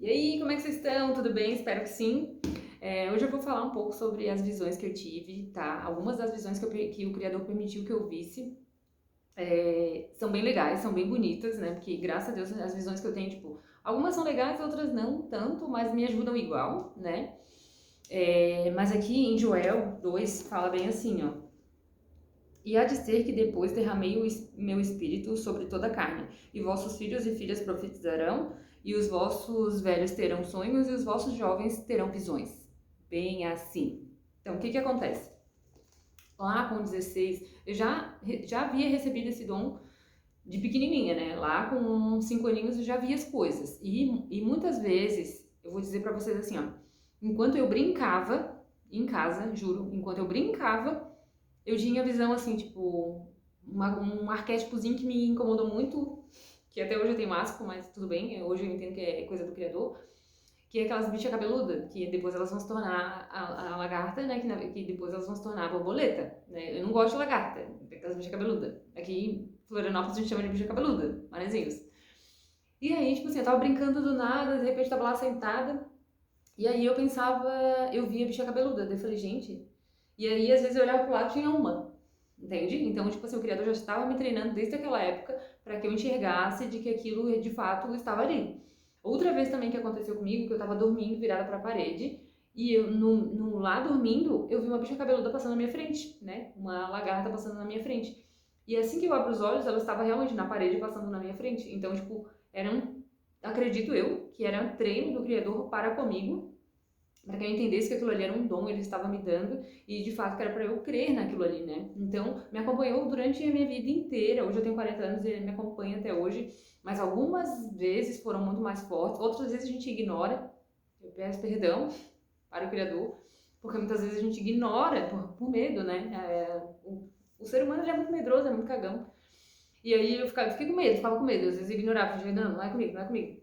E aí, como é que vocês estão? Tudo bem? Espero que sim. Hoje eu vou falar um pouco sobre as visões que eu tive, tá? Algumas das visões que o Criador permitiu que eu visse são bem legais, são bem bonitas, né? Porque, graças a Deus, as visões que eu tenho, tipo, algumas são legais, outras não tanto, mas me ajudam igual, né? Mas aqui em Joel 2 fala bem assim, ó. E há de ser que depois derramei meu espírito sobre toda a carne, e vossos filhos e filhas profetizarão, e os vossos velhos terão sonhos, e os vossos jovens terão visões. Bem assim. Então, o que que acontece? Lá com 16, eu já havia recebido esse dom de pequenininha, né? Lá com 5 aninhos eu já via as coisas. E muitas vezes, eu vou dizer pra vocês assim, ó, enquanto eu brincava em casa, juro, enquanto eu brincava, eu tinha visão assim, tipo, um arquétipozinho que me incomodou muito, que até hoje eu tenho asco, mas tudo bem, hoje eu entendo que é coisa do criador, que é aquelas bichas cabeludas, que depois elas vão se tornar a lagarta, né, que depois elas vão se tornar a borboleta, né, eu não gosto de lagarta, aquelas bichas cabeludas, aqui em Florianópolis a gente chama de bicha cabeluda, manezinhos. E aí, tipo assim, eu tava brincando do nada, de repente eu tava lá sentada, e aí eu pensava, eu via bicha cabeluda, daí eu falei, gente, e aí às vezes eu olhava pro lado e tinha uma, entende? Então, tipo assim, o criador já estava me treinando desde aquela época para que eu enxergasse de que aquilo de fato estava ali. Outra vez também que aconteceu comigo, que eu tava dormindo virada para a parede, e eu lá dormindo, eu vi uma bicha cabeluda passando na minha frente, né? Uma lagarta passando na minha frente. E assim que eu abro os olhos, ela estava realmente na parede passando na minha frente. Então, tipo, acredito eu, que era um treino do criador para comigo, para que eu entendesse que aquilo ali era um dom, ele estava me dando e de fato que era para eu crer naquilo ali, né? Então, me acompanhou durante a minha vida inteira. Hoje eu tenho 40 anos e ele me acompanha até hoje, mas algumas vezes foram muito mais fortes, outras vezes a gente ignora. Eu peço perdão para o Criador, porque muitas vezes a gente ignora por medo, né? O ser humano já é muito medroso, é muito cagão. E aí fiquei com medo, ficava com medo, às vezes eu ignorava, falei, não, não é comigo, não é comigo.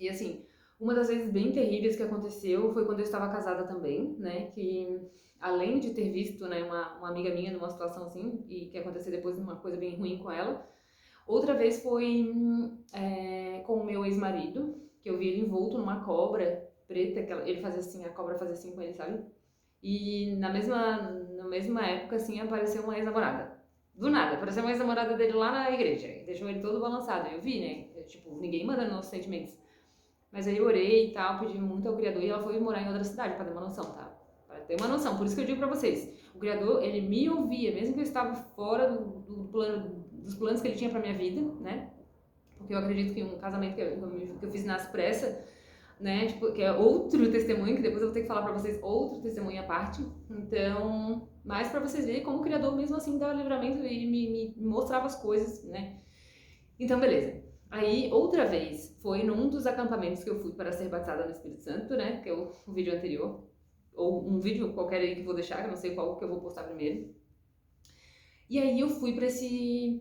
E assim, uma das vezes bem terríveis que aconteceu foi quando eu estava casada também, né? Que além de ter visto, né, uma amiga minha numa situação assim, e que aconteceu depois uma coisa bem ruim com ela, outra vez foi com o meu ex-marido, que eu vi ele envolto numa cobra preta, ele fazia assim, a cobra fazia assim com ele, sabe? E na mesma época, assim, apareceu uma ex-namorada. Do nada, apareceu uma ex-namorada dele lá na igreja, e deixou ele todo balançado. Eu vi, né? Tipo, ninguém manda nos nossos sentimentos. Mas aí eu orei e tal, pedi muito ao Criador e ela foi morar em outra cidade, pra ter uma noção, tá? Pra ter uma noção. Por isso que eu digo pra vocês, o Criador, ele me ouvia, mesmo que eu estava fora dos planos que ele tinha pra minha vida, né? Porque eu acredito que um casamento que eu fiz nas pressas, né? Tipo, que é outro testemunho, que depois eu vou ter que falar pra vocês outro testemunho à parte. Então, mais pra vocês verem como o Criador mesmo assim dava livramento e me mostrava as coisas, né? Então, beleza. Aí, outra vez, foi num dos acampamentos que eu fui para ser batizada no Espírito Santo, né? Que é o vídeo anterior. Ou um vídeo qualquer aí que eu vou deixar, que eu não sei qual que eu vou postar primeiro. E aí eu fui pra esse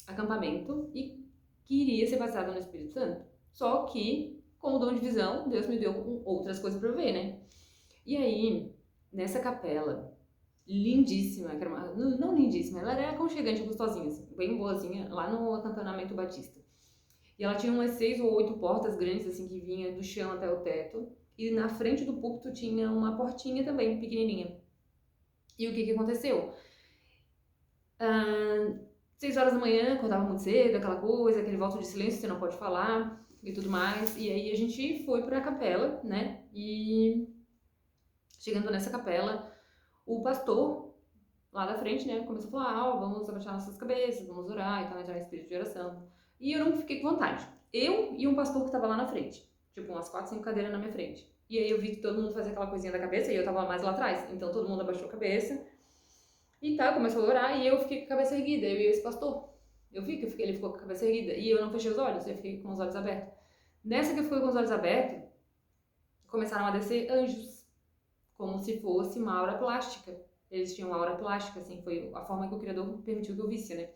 acampamento e queria ser batizada no Espírito Santo. Só que, com o dom de visão, Deus me deu outras coisas pra eu ver, né? E aí, nessa capela, lindíssima, que era não lindíssima, ela era aconchegante, gostosinha, assim, bem boazinha, lá no acantonamento Batista. E ela tinha umas 6 ou 8 portas grandes, assim, que vinha do chão até o teto. E na frente do púlpito tinha uma portinha também, pequenininha. E o que que aconteceu? 6 horas da manhã, acordava muito cedo, aquela coisa, aquele voto de silêncio, você não pode falar e tudo mais. E aí a gente foi pra capela, né? E chegando nessa capela, o pastor lá da frente, né, começou a falar, vamos abaixar nossas cabeças, vamos orar e tal, entrar em espírito de oração. E eu não fiquei com vontade. Eu e um pastor que tava lá na frente, tipo umas 4, 5 cadeiras na minha frente. E aí eu vi que todo mundo fazia aquela coisinha da cabeça e eu tava mais lá atrás. Então todo mundo abaixou a cabeça e tal, começou a orar e eu fiquei com a cabeça erguida, eu e esse pastor. Eu vi que ele ficou com a cabeça erguida e eu não fechei os olhos, eu fiquei com os olhos abertos. Nessa que eu fiquei com os olhos abertos, começaram a descer anjos, como se fosse uma aura plástica. Eles tinham uma aura plástica, assim, foi a forma que o Criador permitiu que eu visse, né?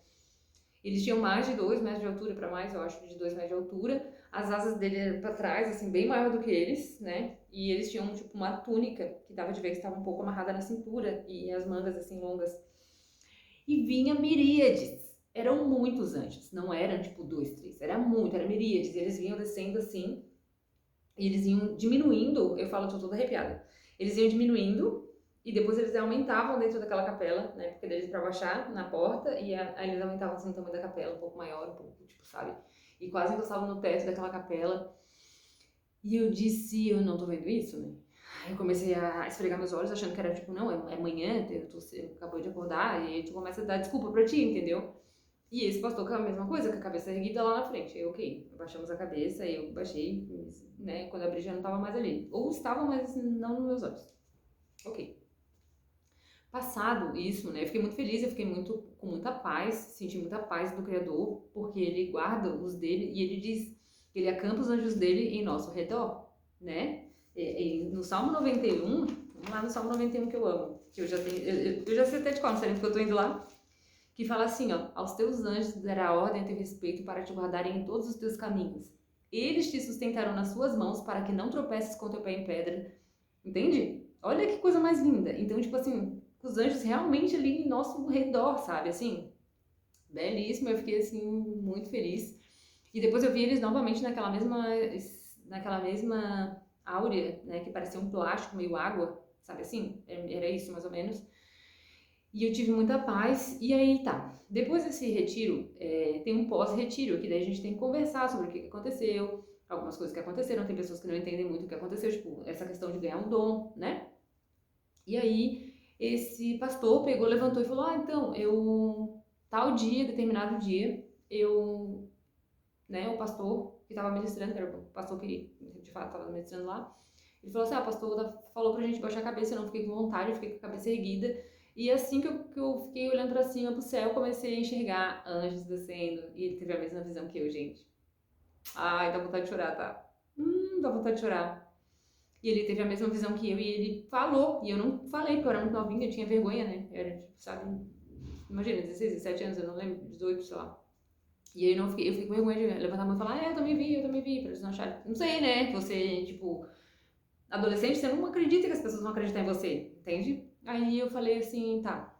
Eles tinham mais de 2 metros de altura, para mais, eu acho, de 2 metros de altura. As asas dele eram pra trás, assim, bem maior do que eles, né? E eles tinham, tipo, uma túnica que dava de ver que estava um pouco amarrada na cintura e as mangas, assim, longas. E vinha miríades. eram muitos anjos, não eram tipo dois, três, era muito, era miríades, e eles vinham descendo assim, e eles iam diminuindo, eu falo, tô toda arrepiada, eles iam diminuindo, e depois eles aumentavam dentro daquela capela, né, porque deles pra baixar na porta, e aí eles aumentavam assim o tamanho da capela, um pouco maior, um pouco, tipo, sabe, e quase encostavam no teto daquela capela, e eu disse, eu não tô vendo isso, né? Aí eu comecei a esfregar meus olhos, achando que era tipo, não, é manhã, eu acabou de acordar, e aí tu começa a dar desculpa pra ti, entendeu? E esse pastor com a mesma coisa, com a cabeça erguida lá na frente. Aí, ok, baixamos a cabeça, aí eu baixei, né? Quando eu abri já não tava mais ali. Ou estava, mas não nos meus olhos. Ok. Passado isso, né? Eu fiquei muito feliz, eu fiquei com muita paz, senti muita paz do Criador, porque ele guarda os dele e ele diz que ele acampa os anjos dele em nosso redor, né? No Salmo 91, vamos lá no Salmo 91 que eu amo, que eu já tenho, eu já sei até de qual, não sei nem porque eu tô indo lá, que fala assim, ó, aos teus anjos dará ordem a teu respeito para te guardarem em todos os teus caminhos. Eles te sustentarão nas suas mãos para que não tropeces com teu pé em pedra. Entende? Olha que coisa mais linda. Então, tipo assim, os anjos realmente ali em nosso redor, sabe? Assim, belíssimo. Eu fiquei, assim, muito feliz. E depois eu vi eles novamente naquela mesma áurea, né? Que parecia um plástico, meio água, sabe assim? Era isso, mais ou menos. E eu tive muita paz. E aí, tá. Depois desse retiro, tem um pós-retiro, que daí a gente tem que conversar sobre o que aconteceu, algumas coisas que aconteceram. Tem pessoas que não entendem muito o que aconteceu, tipo, essa questão de ganhar um dom, né? E aí, esse pastor pegou, levantou e falou: Ah, então, tal dia, determinado dia, né, o pastor que estava ministrando, que era o pastor que de fato estava ministrando lá, ele falou assim: Ah, o pastor falou pra gente baixar a cabeça, eu não fiquei com vontade, eu fiquei com a cabeça erguida. E assim que eu fiquei olhando pra cima, pro céu, comecei a enxergar anjos descendo. E ele teve a mesma visão que eu, gente. Ai, dá vontade de chorar, tá? Dá vontade de chorar. E ele teve a mesma visão que eu e ele falou. E eu não falei, porque eu era muito novinha, eu tinha vergonha, né? Eu era, tipo, sabe? Imagina, 16, 17 anos, eu não lembro, 18, sei lá. E aí eu fiquei com vergonha de levantar a mão e falar: eu também vi, pra eles não acharem. Não sei, né? Você, tipo, adolescente, você não acredita que as pessoas vão acreditar em você, entende? Aí eu falei assim, tá.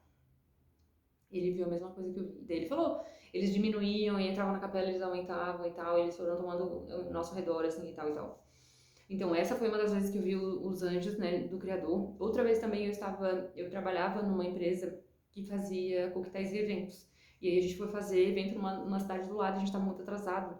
Ele viu a mesma coisa que eu vi. Daí ele falou, eles diminuíam e entravam na capela, eles aumentavam e tal, e eles foram tomando o nosso redor, assim, e tal e tal. Então essa foi uma das vezes que eu vi os anjos, né, do Criador. Outra vez também eu trabalhava numa empresa que fazia coquetéis e eventos. E aí a gente foi fazer evento numa cidade do lado, a gente tava muito atrasado.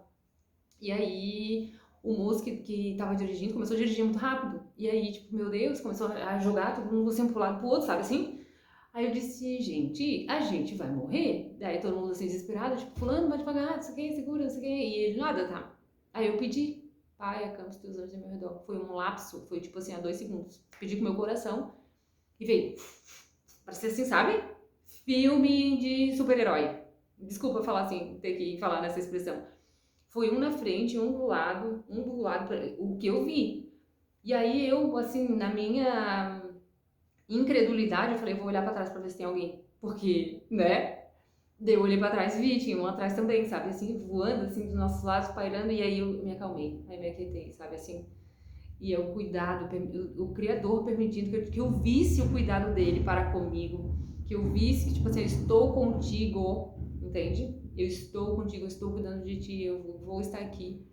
E aí o moço que tava dirigindo começou a dirigir muito rápido. E aí, tipo, meu Deus, começou a jogar todo mundo assim pro lado pro outro, sabe assim? Aí eu disse, gente, a gente vai morrer? Daí todo mundo assim desesperado, tipo, fulano, vai devagar, não sei o que, segura, não sei o que. E ele, nada, tá. Aí eu pedi, pai, acampa os teus anjos ao meu redor. Foi um lapso, foi tipo assim, há 2 segundos. Pedi com o meu coração e veio. Parecia assim, sabe? Filme de super-herói. Desculpa falar assim, ter que falar nessa expressão. Foi um na frente, um do lado, o que eu vi. E aí eu, assim, na minha incredulidade, eu falei, vou olhar pra trás pra ver se tem alguém. Porque, né? Daí eu olhei pra trás e vi, tinha um atrás também, sabe? Assim, voando, assim, dos nossos lados, pairando, e aí eu me acalmei. Aí me aquietei, sabe? Assim. E é o cuidado, o Criador permitindo que eu visse o cuidado dele para comigo. Que eu visse que, tipo assim, eu estou contigo, entende? Eu estou contigo, eu estou cuidando de ti, eu vou estar aqui.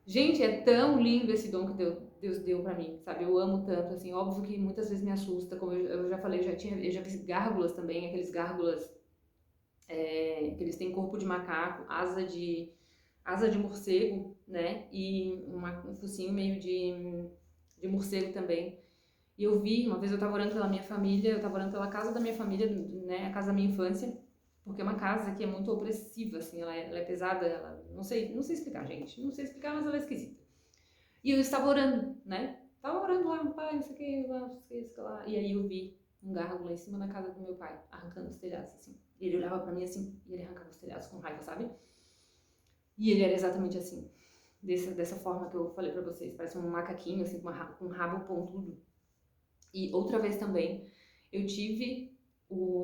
Gente, é tão lindo esse dom que Deus deu pra mim, sabe? Eu amo tanto, assim, óbvio que muitas vezes me assusta, como eu já falei, eu já vi gárgulas também, aqueles gárgulas que eles têm corpo de macaco, asa de morcego, né? E um focinho meio de morcego também. E eu vi, uma vez eu tava orando pela minha família, eu tava orando pela casa da minha família, né? A casa da minha infância, porque é uma casa que é muito opressiva, assim, ela é pesada, não sei explicar, gente, não sei explicar, mas ela é esquisita. E eu estava orando, né? Tava orando lá, pai, não sei o que, lá, não sei o que, não sei o que lá. E aí eu vi um gárgula em cima da casa do meu pai, arrancando os telhados, assim. E ele olhava pra mim assim, e ele arrancava os telhados com raiva, sabe? E ele era exatamente assim, dessa forma que eu falei pra vocês, parece um macaquinho, assim, com um rabo pontudo. E outra vez também, eu tive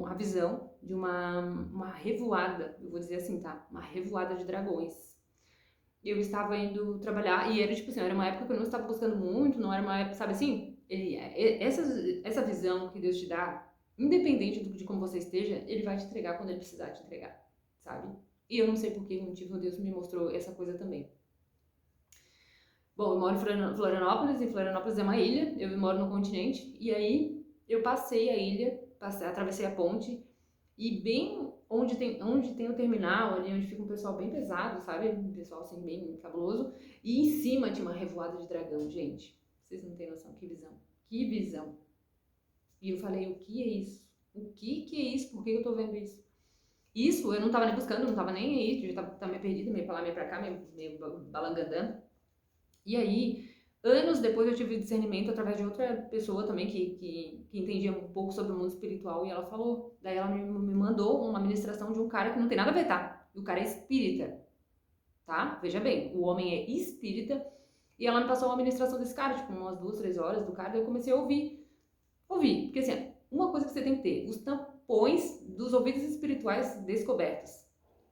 a visão de uma revoada, eu vou dizer assim, tá? Uma revoada de dragões. Eu estava indo trabalhar e era tipo assim, era uma época que eu não estava buscando muito, não era uma época, sabe assim? Essa visão que Deus te dá, independente de como você esteja, ele vai te entregar quando ele precisar te entregar. sabe? E eu não sei por que motivo Deus me mostrou essa coisa também. Bom, eu moro em Florianópolis é uma ilha, eu moro no continente, e aí eu passei a ilha, atravessei a ponte, e bem onde tem o terminal, ali onde fica um pessoal bem pesado, sabe? Um pessoal assim bem cabuloso, e em cima tinha uma revoada de dragão, gente. Vocês não têm noção, que visão. Que visão. E eu falei, o que é isso? O que é isso? Por que eu tô vendo isso? Isso eu não tava nem buscando, não tava nem aí, eu tava meio perdida, meio pra lá, meio pra cá, meio balangandã. E aí, anos depois eu tive discernimento através de outra pessoa também que entendia um pouco sobre o mundo espiritual e ela falou. Daí ela me mandou uma ministração de um cara que não tem nada a ver, tá? O cara é espírita, tá? Veja bem, o homem é espírita e ela me passou uma ministração desse cara, tipo umas 2, 3 horas do cara, daí eu comecei a ouvir. Porque assim, uma coisa que você tem que ter, os tampões dos ouvidos espirituais descobertos,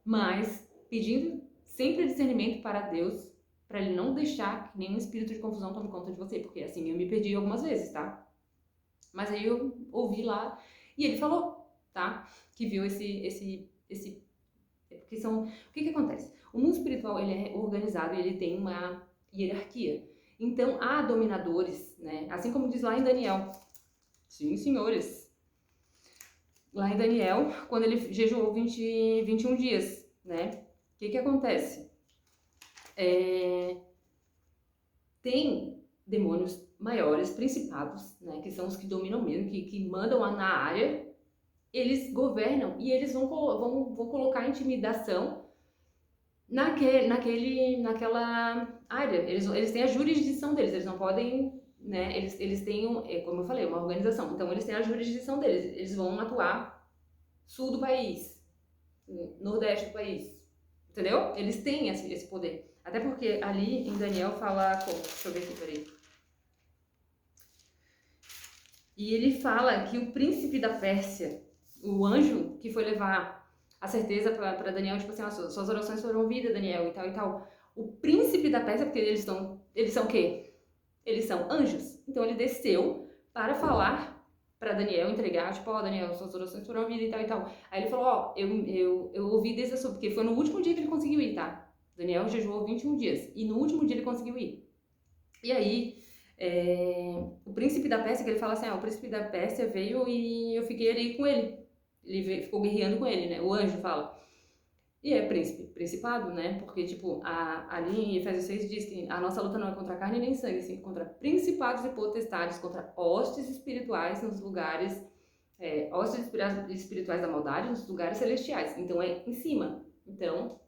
mas pedindo sempre discernimento para Deus, para ele não deixar que nenhum espírito de confusão tome conta de você, porque assim, eu me perdi algumas vezes, tá? Mas aí eu ouvi lá e ele falou, tá? Que viu porque são, o que acontece? O mundo espiritual, ele é organizado e ele tem uma hierarquia. Então, há dominadores, né? Assim como diz lá em Daniel. Sim, senhores. Lá em Daniel, quando ele jejuou 21 dias, né? O que acontece? Tem demônios maiores, principados, né? Que são os que dominam mesmo, que mandam na área. Eles governam e eles vão colocar intimidação naquela área. Eles têm a jurisdição deles, eles não podem, né? Eles têm, como eu falei, uma organização. Então, eles têm a jurisdição deles. Eles vão atuar sul do país, nordeste do país, entendeu? Eles têm esse poder. Até porque ali em Daniel fala como? Deixa eu ver aqui, peraí. E ele fala que o príncipe da Pérsia, o anjo que foi levar a certeza para Daniel, tipo assim, suas orações foram ouvidas, Daniel, e tal e tal. O príncipe da Pérsia, porque eles são o quê? Eles são anjos. Então ele desceu para falar para Daniel, entregar, tipo, ó, Daniel, suas orações foram ouvidas e tal e tal. Aí ele falou, ó, eu ouvi desse assunto, porque foi no último dia que ele conseguiu ir, tá? Daniel jejuou 21 dias, e no último dia ele conseguiu ir. E aí, o príncipe da Pérsia, que ele fala assim, o príncipe da Pérsia veio e eu fiquei ali com ele. Ficou guerreando com ele, né? O anjo fala. E é principado, né? Porque, tipo, ali em Efésios 6 diz que a nossa luta não é contra carne nem sangue, sim contra principados e potestades, contra hostes espirituais nos lugares, hostes espirituais da maldade nos lugares celestiais. Então, é em cima. Então,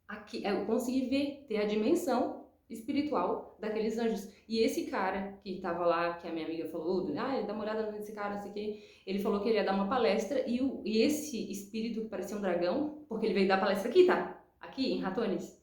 aqui eu consegui ver, ter a dimensão espiritual daqueles anjos. E esse cara que tava lá, que a minha amiga falou, ele dá uma olhada nesse cara, não sei o quê, ele falou que ele ia dar uma palestra e esse espírito que parecia um dragão, porque ele veio dar palestra aqui, tá? Aqui, em Ratones.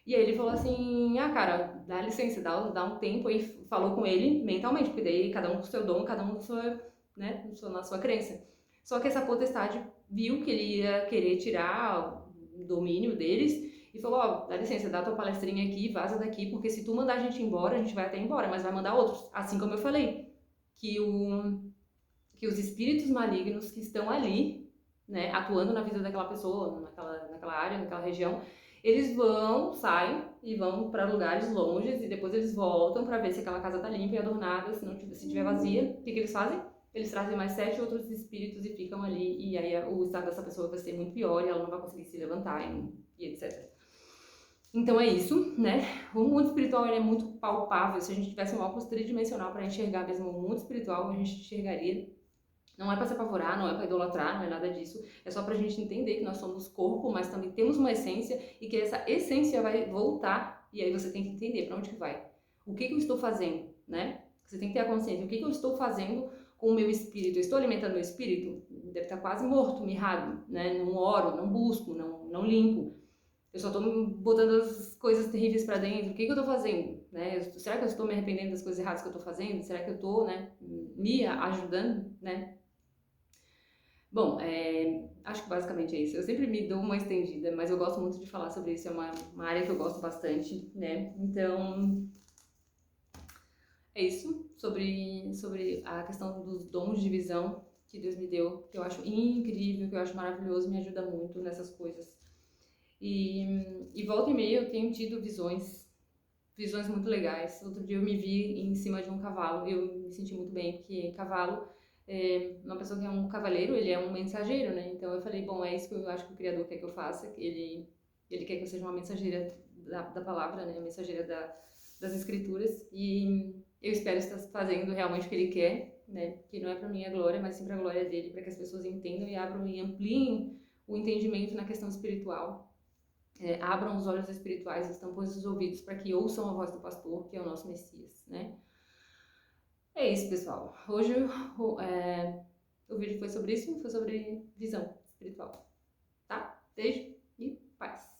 E aí ele falou assim, cara, dá licença, dá um tempo, e falou com ele mentalmente, porque daí cada um com o seu dom, cada um com sua, né, na sua crença. Só que essa potestade viu que ele ia querer tirar o domínio deles, e falou, dá licença, dá tua palestrinha aqui, vaza daqui, porque se tu mandar a gente embora, a gente vai até embora, mas vai mandar outros. Assim como eu falei, que os espíritos malignos que estão ali, né, atuando na vida daquela pessoa, naquela área, naquela região, eles saem e vão para lugares longes e depois eles voltam para ver se aquela casa tá limpa e adornada, se tiver vazia, o que eles fazem? Eles trazem mais 7 outros espíritos e ficam ali, e aí o estado dessa pessoa vai ser muito pior e ela não vai conseguir se levantar e etc. Então é isso, né? O mundo espiritual ele é muito palpável. Se a gente tivesse um óculos tridimensional para enxergar mesmo o mundo espiritual, a gente enxergaria. Não é para se apavorar, não é para idolatrar, não é nada disso. É só para a gente entender que nós somos corpo, mas também temos uma essência e que essa essência vai voltar. E aí você tem que entender para onde que vai. O que eu estou fazendo, né? Você tem que ter a consciência. O que eu estou fazendo com o meu espírito? Eu estou alimentando meu espírito? Deve estar quase morto, mirrado, né? Não oro, não busco, não limpo. Eu só tô botando as coisas terríveis pra dentro. O que eu tô fazendo? Né? Será que eu estou me arrependendo das coisas erradas que eu tô fazendo? Será que eu tô, né, me ajudando, né? Bom, acho que basicamente é isso. Eu sempre me dou uma estendida, mas eu gosto muito de falar sobre isso. É uma área que eu gosto bastante, né? Então, é isso. Sobre a questão dos dons de visão. que Deus me deu, que eu acho incrível, que eu acho maravilhoso, me ajuda muito nessas coisas. E volta e meia eu tenho tido visões muito legais. Outro dia eu me vi em cima de um cavalo, eu me senti muito bem, porque cavalo uma pessoa que é um cavaleiro, ele é um mensageiro, né? Então eu falei, bom, é isso que eu acho que o Criador quer que eu faça, ele quer que eu seja uma mensageira da palavra, né? Mensageira das escrituras, e eu espero estar fazendo realmente o que ele quer, né? Que não é para minha glória, mas sim para a glória dele, para que as pessoas entendam e abram e ampliem o entendimento na questão espiritual. Abram os olhos espirituais, tampem os ouvidos para que ouçam a voz do pastor, que é o nosso Messias, né? É isso, pessoal. Hoje o vídeo foi sobre isso, foi sobre visão espiritual, tá? Beijo e paz.